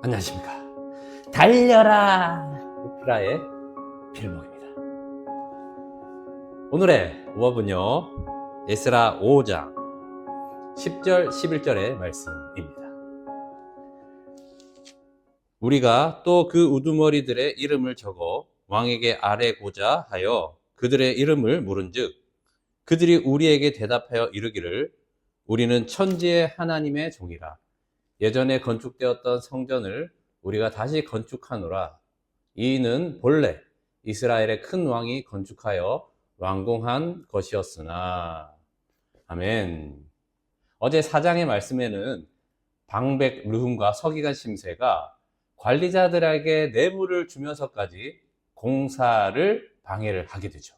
안녕하십니까. 달려라 오프라의 필목입니다. 오늘의 우업은요, 에스라 5장 10절 11절의 말씀입니다. 우리가 또 그 우두머리들의 이름을 적어 왕에게 아뢰고자 하여 그들의 이름을 물은즉 그들이 우리에게 대답하여 이르기를 우리는 천지의 하나님의 종이라. 예전에 건축되었던 성전을 우리가 다시 건축하노라. 이는 본래 이스라엘의 큰 왕이 건축하여 완공한 것이었으나. 아멘. 어제 4장의 말씀에는 방백 르훔과 서기관 심세가 관리자들에게 뇌물을 주면서까지 공사를 방해를 하게 되죠.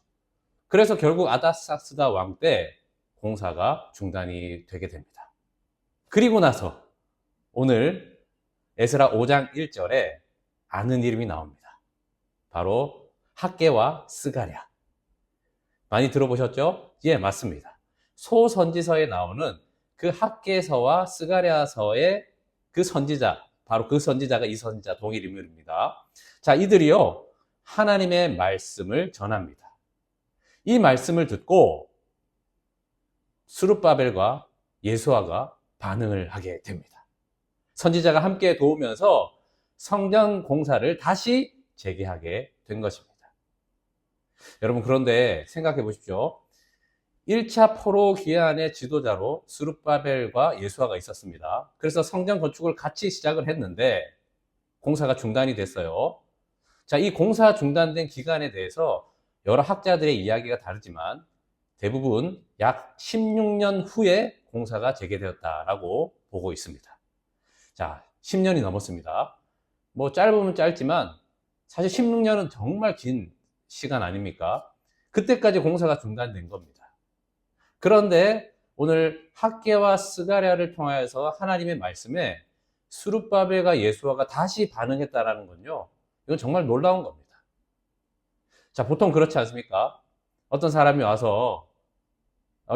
그래서 결국 아닥사스다 왕 때 공사가 중단이 되게 됩니다. 그리고 나서 오늘 에스라 5장 1절에 아는 이름이 나옵니다. 바로 학개와 스가랴. 많이 들어보셨죠? 예, 맞습니다. 소선지서에 나오는 그 학개서와 스가랴서의 그 선지자, 바로 그 선지자가 이 선지자 동일 인물입니다. 자, 이들이요, 하나님의 말씀을 전합니다. 이 말씀을 듣고 스룹바벨과 예수아가 반응을 하게 됩니다. 선지자가 함께 도우면서 성전 공사를 다시 재개하게 된 것입니다. 여러분, 그런데 생각해 보십시오. 1차 포로 기한의 지도자로 스룹바벨과 예수아가 있었습니다. 그래서 성전 건축을 같이 시작을 했는데 공사가 중단이 됐어요. 자, 이 공사 중단된 기간에 대해서 여러 학자들의 이야기가 다르지만 대부분 약 16년 후에 공사가 재개되었다라고 보고 있습니다. 자, 10년이 넘었습니다. 뭐 짧으면 짧지만 사실 16년은 정말 긴 시간 아닙니까? 그때까지 공사가 중단된 겁니다. 그런데 오늘 학개와 스가랴를 통하여서 하나님의 말씀에 스룹바벨과 예수아가 다시 반응했다라는 건요, 이건 정말 놀라운 겁니다. 자, 보통 그렇지 않습니까? 어떤 사람이 와서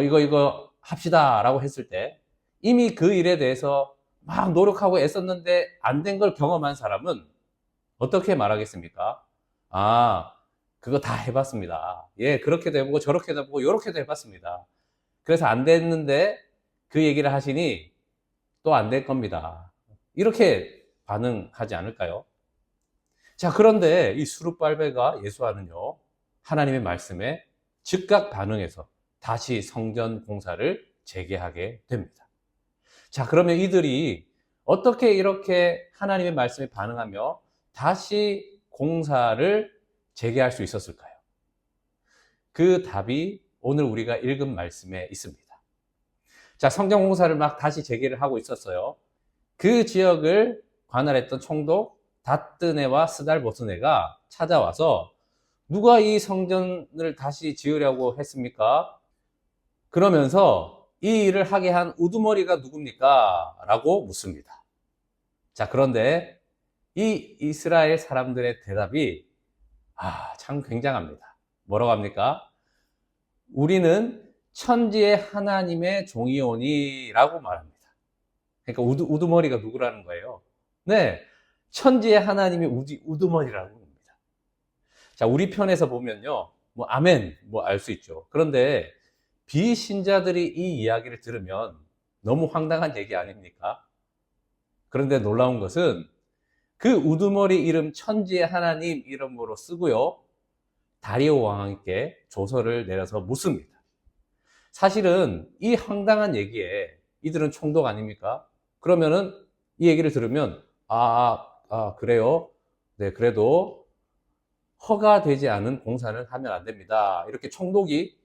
이거 합시다 라고 했을 때 이미 그 일에 대해서 막 노력하고 애썼는데 안 된 걸 경험한 사람은 어떻게 말하겠습니까? 아, 그거 다 해봤습니다. 예, 그렇게도 해보고 저렇게도 해보고 요렇게도 해봤습니다. 그래서 안 됐는데 그 얘기를 하시니 또 안 될 겁니다. 이렇게 반응하지 않을까요? 자, 그런데 이 스룹바벨과 예수아는요, 하나님의 말씀에 즉각 반응해서 다시 성전 공사를 재개하게 됩니다. 자, 그러면 이들이 어떻게 이렇게 하나님의 말씀에 반응하며 다시 공사를 재개할 수 있었을까요? 그 답이 오늘 우리가 읽은 말씀에 있습니다. 자, 성전 공사를 막 다시 재개를 하고 있었어요. 그 지역을 관할했던 총독 다뜨네와 스달보스네가 찾아와서 누가 이 성전을 다시 지으려고 했습니까? 그러면서 이 일을 하게 한 우두머리가 누굽니까? 라고 묻습니다. 자, 그런데 이 이스라엘 사람들의 대답이 참 굉장합니다. 뭐라고 합니까? 우리는 천지의 하나님의 종이오니 라고 말합니다. 그러니까 우두머리가 누구라는 거예요? 네, 천지의 하나님이 우두머리라고 합니다. 자, 우리 편에서 보면요, 뭐 아멘, 뭐 알 수 있죠. 그런데 비신자들이 이 이야기를 들으면 너무 황당한 얘기 아닙니까? 그런데 놀라운 것은 그 우두머리 이름 천지의 하나님 이름으로 쓰고요, 다리오 왕에게 조서를 내려서 묻습니다. 사실은 이 황당한 얘기에 이들은 총독 아닙니까? 그러면은 이 얘기를 들으면 그래요? 네, 그래도 허가되지 않은 공사는 하면 안 됩니다. 이렇게 총독이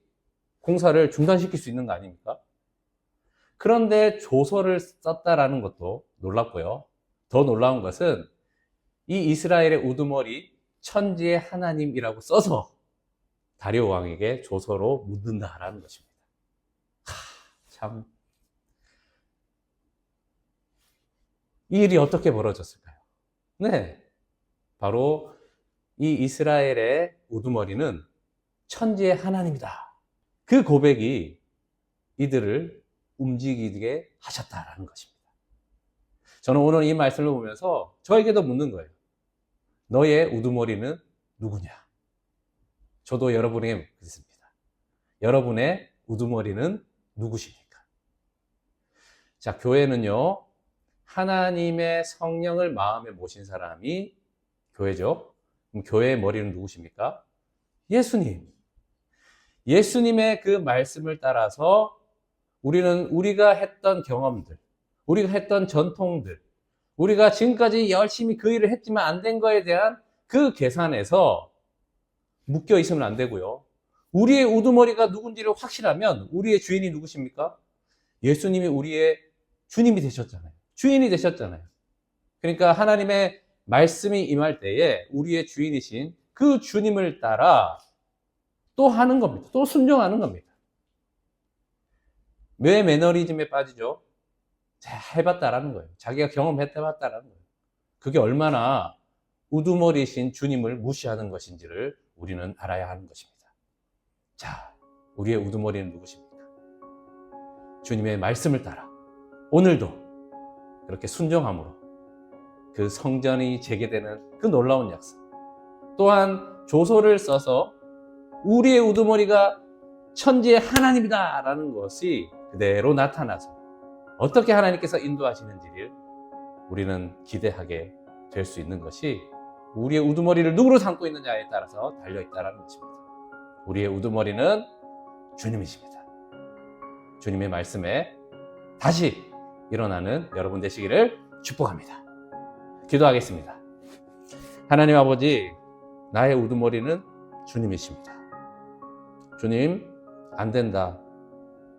공사를 중단시킬 수 있는 거 아닙니까? 그런데 조서를 썼다라는 것도 놀랍고요. 더 놀라운 것은 이 이스라엘의 우두머리 천지의 하나님이라고 써서 다리오 왕에게 조서로 묻는다라는 것입니다. 참, 이 일이 어떻게 벌어졌을까요? 네, 바로 이 이스라엘의 우두머리는 천지의 하나님이다. 그 고백이 이들을 움직이게 하셨다라는 것입니다. 저는 오늘 이 말씀을 보면서 저에게도 묻는 거예요. 너의 우두머리는 누구냐? 저도 여러분에게 묻습니다. 여러분의 우두머리는 누구십니까? 자, 교회는요, 하나님의 성령을 마음에 모신 사람이 교회죠. 그럼 교회의 머리는 누구십니까? 예수님. 예수님의 그 말씀을 따라서 우리는 우리가 했던 경험들, 우리가 했던 전통들, 우리가 지금까지 열심히 그 일을 했지만 안 된 거에 대한 그 계산에서 묶여 있으면 안 되고요. 우리의 우두머리가 누군지를 확실하면 우리의 주인이 누구십니까? 예수님이 우리의 주님이 되셨잖아요. 주인이 되셨잖아요. 그러니까 하나님의 말씀이 임할 때에 우리의 주인이신 그 주님을 따라 또 하는 겁니다. 또 순종하는 겁니다. 왜 매너리즘에 빠지죠? 해봤다라는 거예요. 자기가 경험해봤다라는 거예요. 그게 얼마나 우두머리이신 주님을 무시하는 것인지를 우리는 알아야 하는 것입니다. 자, 우리의 우두머리는 누구십니까? 주님의 말씀을 따라 오늘도 그렇게 순종함으로 그 성전이 재개되는 그 놀라운 역사, 또한 조소를 써서 우리의 우두머리가 천지의 하나님이다 라는 것이 그대로 나타나서 어떻게 하나님께서 인도하시는지를 우리는 기대하게 될 수 있는 것이 우리의 우두머리를 누구로 삼고 있느냐에 따라서 달려있다는 것입니다. 우리의 우두머리는 주님이십니다. 주님의 말씀에 다시 일어나는 여러분 되시기를 축복합니다. 기도하겠습니다. 하나님 아버지, 나의 우두머리는 주님이십니다. 주님, 안 된다,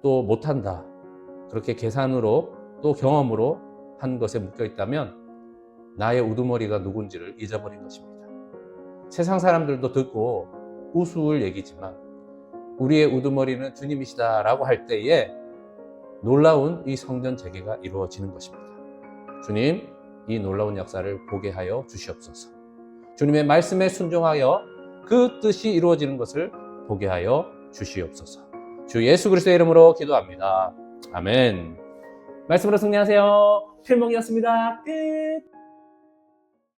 또 못한다, 그렇게 계산으로 또 경험으로 한 것에 묶여 있다면 나의 우두머리가 누군지를 잊어버린 것입니다. 세상 사람들도 듣고 우스울 얘기지만 우리의 우두머리는 주님이시다라고 할 때에 놀라운 이 성전 재개가 이루어지는 것입니다. 주님, 이 놀라운 역사를 보게 하여 주시옵소서. 주님의 말씀에 순종하여 그 뜻이 이루어지는 것을 보게 하여 주시옵소서. 주 예수 그리스도의 이름으로 기도합니다. 아멘. 말씀으로 승리하세요. 필목이었습니다. 끝.